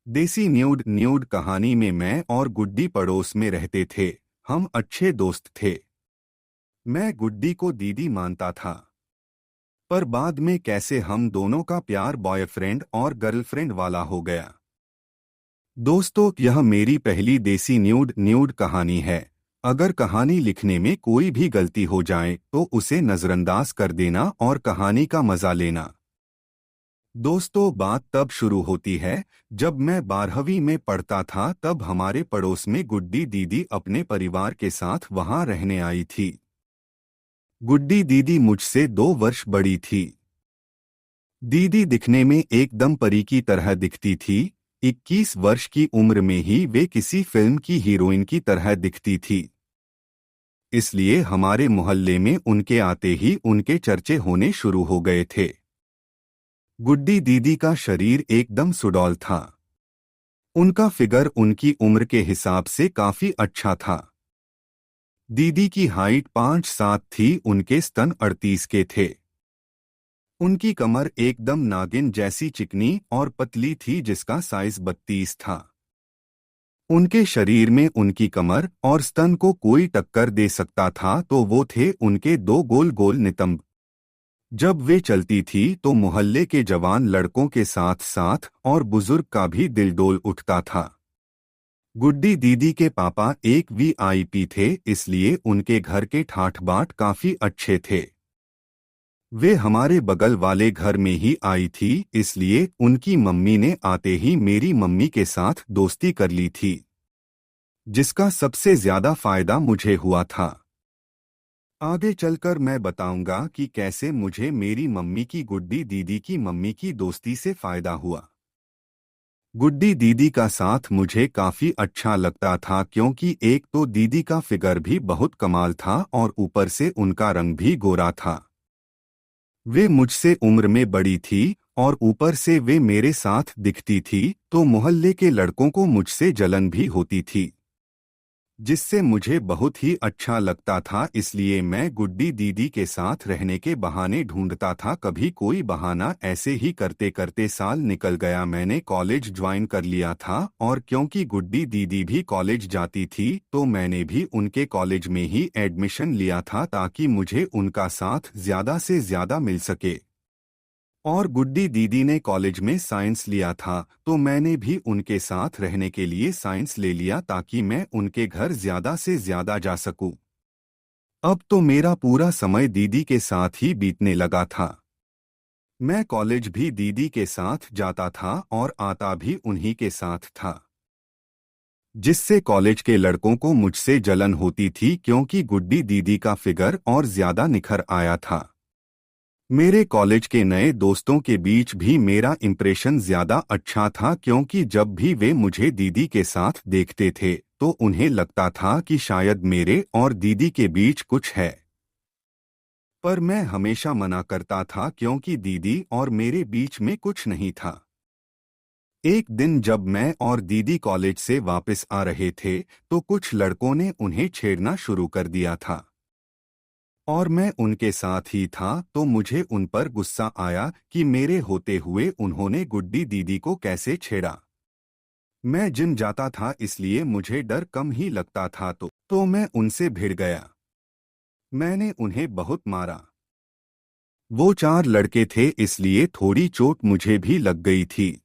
देसी nude nude कहानी में मैं और गुड्डी पड़ोस में रहते थे। हम अच्छे दोस्त थे। मैं गुड्डी को दीदी मानता था। पर बाद में कैसे हम दोनों का प्यार बॉयफ्रेंड और गर्लफ्रेंड वाला हो गया। दोस्तों, यह मेरी पहली देसी न्यूड न्यूड कहानी है। अगर कहानी लिखने में कोई भी गलती हो जाए तो उसे नजरअंदाज कर देना और कहानी का मजा लेना। दोस्तों, बात तब शुरू होती है जब मैं 12वीं में पढ़ता था। तब हमारे पड़ोस में गुड्डी दीदी अपने परिवार के साथ वहां रहने आई थी। गुड्डी दीदी मुझसे 2 वर्ष बड़ी थी। दीदी दिखने में एकदम परी की तरह दिखती थी। 21 वर्ष की उम्र में ही वे किसी फिल्म की हीरोइन की तरह दिखती थी। इसलिए हमारे मोहल्ले में उनके आते ही उनके चर्चे होने शुरू हो गए थे। गुड्डी दीदी का शरीर एकदम सुडौल था। उनका फिगर उनकी उम्र के हिसाब से काफी अच्छा था। दीदी की हाइट 5'7" थी। उनके स्तन 38 के थे। उनकी कमर एकदम नागिन जैसी चिकनी और पतली थी जिसका साइज 32 था। उनके शरीर में उनकी कमर और स्तन को कोई टक्कर दे सकता था तो वो थे उनके 2 गोल गोल नितंब। जब वे चलती थी तो मोहल्ले के जवान लड़कों के साथ साथ और बुजुर्ग का भी दिल डोल उठता था। गुड्डी दीदी के पापा एक वीआईपी थे, इसलिए उनके घर के ठाठ बाट काफी अच्छे थे। वे हमारे बगल वाले घर में ही आई थी, इसलिए उनकी मम्मी ने आते ही मेरी मम्मी के साथ दोस्ती कर ली थी, जिसका सबसे ज्यादा फायदा मुझे हुआ था। आगे चलकर मैं बताऊंगा कि कैसे मुझे मेरी मम्मी की गुड्डी दीदी की मम्मी की दोस्ती से फायदा हुआ। गुड्डी दीदी का साथ मुझे काफी अच्छा लगता था क्योंकि एक तो दीदी का फिगर भी बहुत कमाल था और ऊपर से उनका रंग भी गोरा था। वे मुझसे उम्र में बड़ी थी और ऊपर से वे मेरे साथ दिखती थी तो मोहल्ले के लड़कों को मुझसे जलन भी होती थी, जिससे मुझे बहुत ही अच्छा लगता था। इसलिए मैं गुड्डी दीदी के साथ रहने के बहाने ढूंढता था। कभी कोई बहाना ऐसे ही करते करते साल निकल गया। मैंने कॉलेज ज्वाइन कर लिया था और क्योंकि गुड्डी दीदी भी कॉलेज जाती थी तो मैंने भी उनके कॉलेज में ही एडमिशन लिया था ताकि मुझे उनका साथ ज्यादा से ज्यादा मिल सके। और गुड्डी दीदी ने कॉलेज में साइंस लिया था तो मैंने भी उनके साथ रहने के लिए साइंस ले लिया ताकि मैं उनके घर ज्यादा से ज्यादा जा सकूं। अब तो मेरा पूरा समय दीदी के साथ ही बीतने लगा था। मैं कॉलेज भी दीदी के साथ जाता था और आता भी उन्हीं के साथ था, जिससे कॉलेज के लड़कों को मुझसे जलन होती थी क्योंकि गुड्डी दीदी का फिगर और ज्यादा निखर आया था। मेरे कॉलेज के नए दोस्तों के बीच भी मेरा इंप्रेशन ज्यादा अच्छा था क्योंकि जब भी वे मुझे दीदी के साथ देखते थे तो उन्हें लगता था कि शायद मेरे और दीदी के बीच कुछ है। पर मैं हमेशा मना करता था क्योंकि दीदी और मेरे बीच में कुछ नहीं था। एक दिन जब मैं और दीदी कॉलेज से वापस आ रहे थे तो कुछ लड़कों ने उन्हें छेड़ना शुरू कर दिया था और मैं उनके साथ ही था तो मुझे उन पर गुस्सा आया कि मेरे होते हुए उन्होंने गुड्डी दीदी को कैसे छेड़ा। मैं जिम जाता था इसलिए मुझे डर कम ही लगता था तो मैं उनसे भिड़ गया। मैंने उन्हें बहुत मारा। वो 4 लड़के थे इसलिए थोड़ी चोट मुझे भी लग गई थी।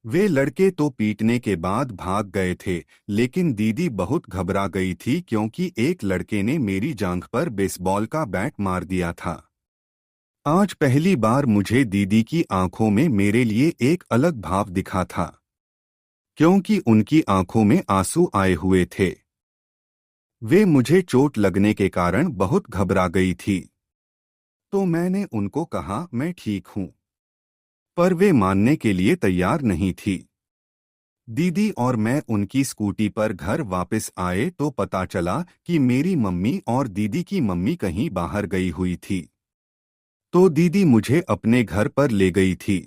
वे लड़के तो पीटने के बाद भाग गए थे, लेकिन दीदी बहुत घबरा गई थी क्योंकि एक लड़के ने मेरी जांघ पर बेसबॉल का बैट मार दिया था। आज पहली बार मुझे दीदी की आंखों में मेरे लिए एक अलग भाव दिखा था, क्योंकि उनकी आंखों में आंसू आए हुए थे। वे मुझे चोट लगने के कारण बहुत घबरा गई थी। तो मैंने उनको कहा मैं ठीक हूँ, पर वे मानने के लिए तैयार नहीं थी। दीदी और मैं उनकी स्कूटी पर घर वापस आए तो पता चला कि मेरी मम्मी और दीदी की मम्मी कहीं बाहर गई हुई थी। तो दीदी मुझे अपने घर पर ले गई थी।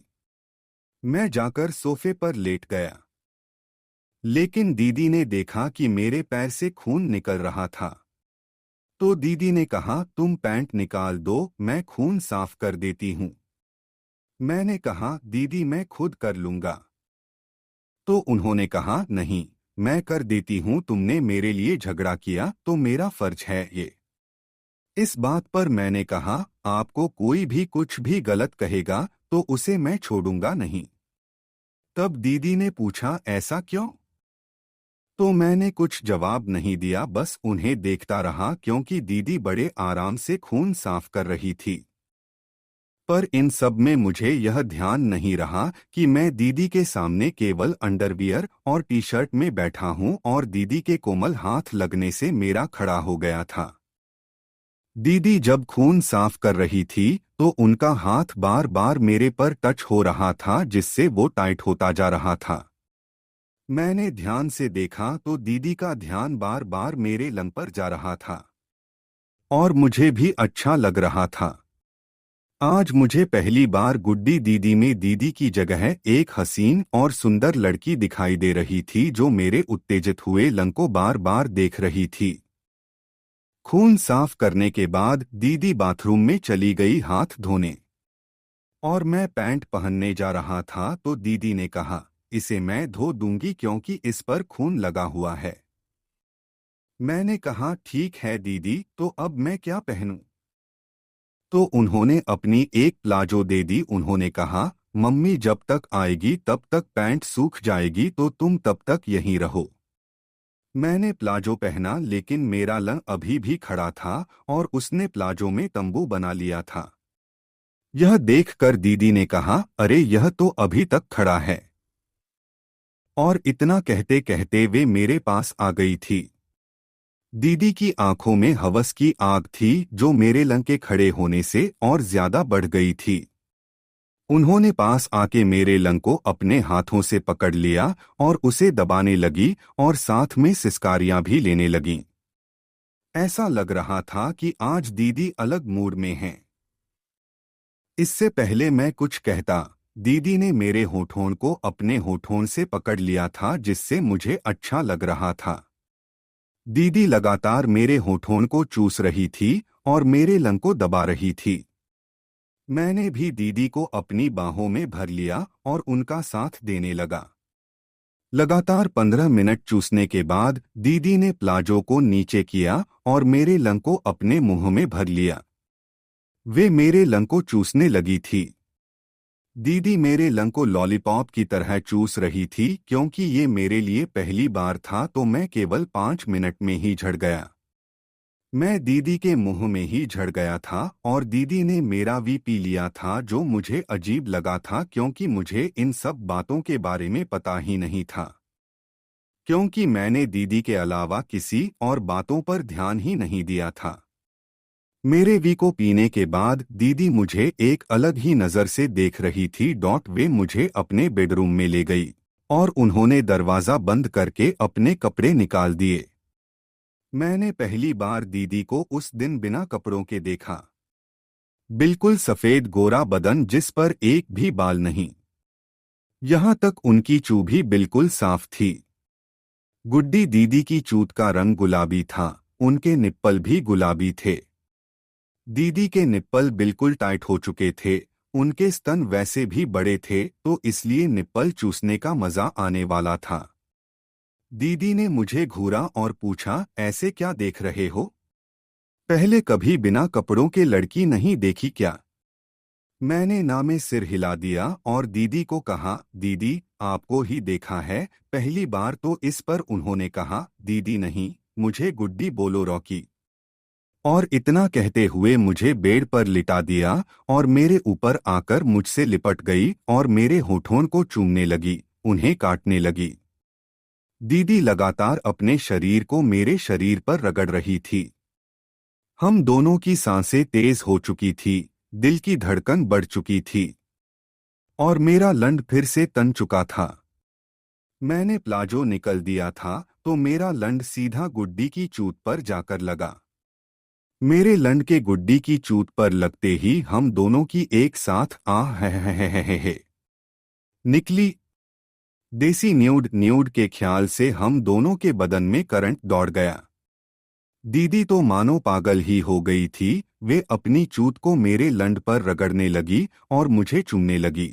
मैं जाकर सोफे पर लेट गया, लेकिन दीदी ने देखा कि मेरे पैर से खून निकल रहा था। तो दीदी ने कहा तुम पैंट निकाल दो, मैं खून साफ कर देती हूँ। मैंने कहा दीदी मैं खुद कर लूंगा। तो उन्होंने कहा, नहीं, मैं कर देती हूँ, तुमने मेरे लिए झगड़ा किया तो मेरा फर्ज है ये। इस बात पर मैंने कहा, आपको कोई भी कुछ भी गलत कहेगा तो उसे मैं छोड़ूंगा नहीं। तब दीदी ने पूछा, ऐसा क्यों? तो मैंने कुछ जवाब नहीं दिया, बस उन्हें देखता रहा क्योंकि दीदी बड़े आराम से खून साफ कर रही थी। पर इन सब में मुझे यह ध्यान नहीं रहा कि मैं दीदी के सामने केवल अंडरवियर और टी शर्ट में बैठा हूं और दीदी के कोमल हाथ लगने से मेरा खड़ा हो गया था। दीदी जब खून साफ कर रही थी तो उनका हाथ बार बार मेरे पर टच हो रहा था, जिससे वो टाइट होता जा रहा था। मैंने ध्यान से देखा तो दीदी का ध्यान बार बार मेरे लंग पर जा रहा था और मुझे भी अच्छा लग रहा था। आज मुझे पहली बार गुड्डी दीदी में दीदी की जगह एक हसीन और सुंदर लड़की दिखाई दे रही थी, जो मेरे उत्तेजित हुए लंग को बार बार देख रही थी। खून साफ करने के बाद दीदी बाथरूम में चली गई हाथ धोने, और मैं पैंट पहनने जा रहा था तो दीदी ने कहा, इसे मैं धो दूंगी क्योंकि इस पर खून लगा हुआ है। मैंने कहा, ठीक है दीदी, तो अब मैं क्या पहनूं? तो उन्होंने अपनी एक प्लाजो दे दी। उन्होंने कहा, मम्मी जब तक आएगी तब तक पैंट सूख जाएगी तो तुम तब तक यहीं रहो। मैंने प्लाजो पहना, लेकिन मेरा लंग अभी भी खड़ा था और उसने प्लाजो में तंबू बना लिया था। यह देखकर दीदी ने कहा, अरे यह तो अभी तक खड़ा है। और इतना कहते कहते वे मेरे पास आ गई थी। दीदी की आंखों में हवस की आग थी, जो मेरे लंग के खड़े होने से और ज्यादा बढ़ गई थी। उन्होंने पास आके मेरे लंग को अपने हाथों से पकड़ लिया और उसे दबाने लगी और साथ में सिसकारियां भी लेने लगीं। ऐसा लग रहा था कि आज दीदी अलग मूड में हैं। इससे पहले मैं कुछ कहता, दीदी ने मेरे होठों को अपने होठों से पकड़ लिया था, जिससे मुझे अच्छा लग रहा था। दीदी लगातार मेरे होठों को चूस रही थी और मेरे लंग को दबा रही थी। मैंने भी दीदी को अपनी बाहों में भर लिया और उनका साथ देने लगा। लगातार 15 मिनट चूसने के बाद दीदी ने प्लाजो को नीचे किया और मेरे लंग को अपने मुंह में भर लिया। वे मेरे लंग को चूसने लगी थी। दीदी मेरे लंग को लॉलीपॉप की तरह चूस रही थी। क्योंकि ये मेरे लिए पहली बार था तो मैं केवल 5 मिनट में ही झड़ गया। मैं दीदी के मुंह में ही झड़ गया था और दीदी ने मेरा भी पी लिया था, जो मुझे अजीब लगा था क्योंकि मुझे इन सब बातों के बारे में पता ही नहीं था। क्योंकि मैंने दीदी के अलावा किसी और बातों पर ध्यान ही नहीं दिया था। मेरे वी को पीने के बाद दीदी मुझे एक अलग ही नज़र से देख रही थी। वे मुझे अपने बेडरूम में ले गई और उन्होंने दरवाज़ा बंद करके अपने कपड़े निकाल दिए। मैंने पहली बार दीदी को उस दिन बिना कपड़ों के देखा। बिल्कुल सफ़ेद गोरा बदन, जिस पर एक भी बाल नहीं। यहाँ तक उनकी चूं भी बिल्कुल साफ थी। गुड्डी दीदी की चूत का रंग गुलाबी था, उनके निप्पल भी गुलाबी थे। दीदी के निप्पल बिल्कुल टाइट हो चुके थे। उनके स्तन वैसे भी बड़े थे, तो इसलिए निप्पल चूसने का मजा आने वाला था। दीदी ने मुझे घूरा और पूछा, ऐसे क्या देख रहे हो? पहले कभी बिना कपड़ों के लड़की नहीं देखी क्या? मैंने ना में सिर हिला दिया और दीदी को कहा, दीदी आपको ही देखा है पहली बार। तो इस पर उन्होंने कहा, दीदी नहीं, मुझे गुड्डी बोलो रॉकी। और इतना कहते हुए मुझे बेड पर लिटा दिया और मेरे ऊपर आकर मुझसे लिपट गई और मेरे होठों को चूमने लगी, उन्हें काटने लगी। दीदी लगातार अपने शरीर को मेरे शरीर पर रगड़ रही थी। हम दोनों की सांसें तेज हो चुकी थी, दिल की धड़कन बढ़ चुकी थी और मेरा लंड फिर से तन चुका था। मैंने प्लाजो निकल दिया था तो मेरा लंड सीधा गुड्डी की चूत पर जाकर लगा। मेरे लंड के गुड्डी की चूत पर लगते ही हम दोनों की एक साथ आह है निकली। देसी न्यूड न्यूड के ख्याल से हम दोनों के बदन में करंट दौड़ गया। दीदी तो मानो पागल ही हो गई थी। वे अपनी चूत को मेरे लंड पर रगड़ने लगी और मुझे चूमने लगी।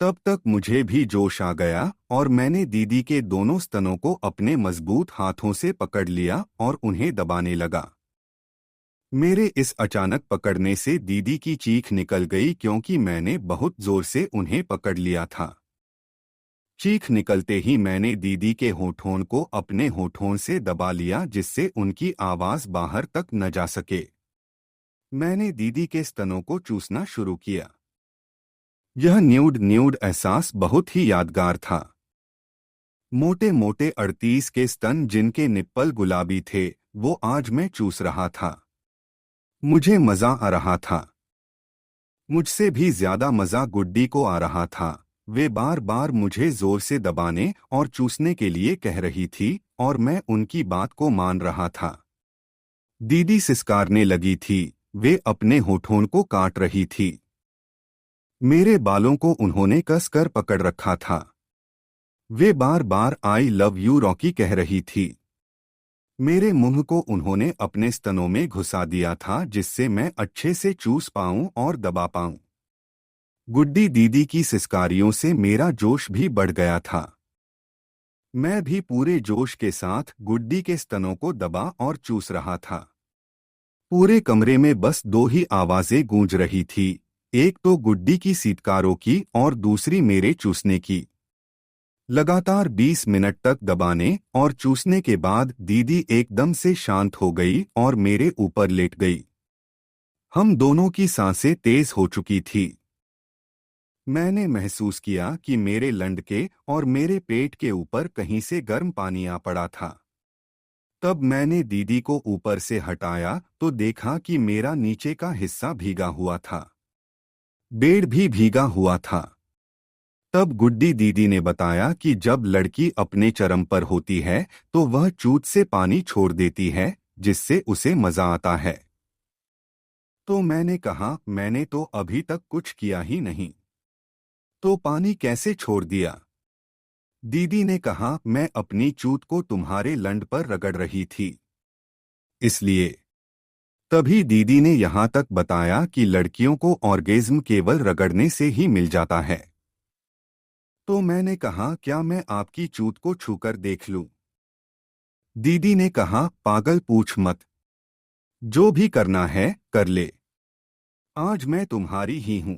तब तक मुझे भी जोश आ गया और मैंने दीदी के दोनों स्तनों को अपने मजबूत हाथों से पकड़ लिया और उन्हें दबाने लगा। मेरे इस अचानक पकड़ने से दीदी की चीख निकल गई क्योंकि मैंने बहुत जोर से उन्हें पकड़ लिया था। चीख निकलते ही मैंने दीदी के होठों को अपने होठों से दबा लिया जिससे उनकी आवाज बाहर तक न जा सके। मैंने दीदी के स्तनों को चूसना शुरू किया। यह न्यूड न्यूड एहसास बहुत ही यादगार था। मोटे मोटे 38 के स्तन जिनके निप्पल गुलाबी थे, वो आज मैं चूस रहा था। मुझे मजा आ रहा था। मुझसे भी ज्यादा मजा गुड्डी को आ रहा था। वे बार बार मुझे जोर से दबाने और चूसने के लिए कह रही थी और मैं उनकी बात को मान रहा था। दीदी सिसकारने लगी थी। वे अपने होठों को काट रही थी। मेरे बालों को उन्होंने कसकर पकड़ रखा था। वे बार बार आई लव यू रॉकी कह रही थी। मेरे मुंह को उन्होंने अपने स्तनों में घुसा दिया था जिससे मैं अच्छे से चूस पाऊं और दबा पाऊं। गुड्डी दीदी की सिसकारियों से मेरा जोश भी बढ़ गया था। मैं भी पूरे जोश के साथ गुड्डी के स्तनों को दबा और चूस रहा था। पूरे कमरे में बस दो ही आवाजें गूंज रही थी, एक तो गुड्डी की सीटकारों की और दूसरी मेरे चूसने की। लगातार 20 मिनट तक दबाने और चूसने के बाद दीदी एकदम से शांत हो गई और मेरे ऊपर लेट गई। हम दोनों की सांसें तेज हो चुकी थी। मैंने महसूस किया कि मेरे लंडके और मेरे पेट के ऊपर कहीं से गर्म पानी आ पड़ा था। तब मैंने दीदी को ऊपर से हटाया तो देखा कि मेरा नीचे का हिस्सा भीगा हुआ था। बेड भी भीगा हुआ था। तब गुड्डी दीदी ने बताया कि जब लड़की अपने चरम पर होती है तो वह चूत से पानी छोड़ देती है जिससे उसे मजा आता है। तो मैंने कहा, मैंने तो अभी तक कुछ किया ही नहीं, तो पानी कैसे छोड़ दिया? दीदी ने कहा, मैं अपनी चूत को तुम्हारे लंड पर रगड़ रही थी, इसलिए। तभी दीदी ने यहां तक बताया कि लड़कियों को ऑर्गेज्म केवल रगड़ने से ही मिल जाता है। तो मैंने कहा, क्या मैं आपकी चूत को छूकर देख लूं? दीदी ने कहा, पागल पूछ मत, जो भी करना है कर ले, आज मैं तुम्हारी ही हूं।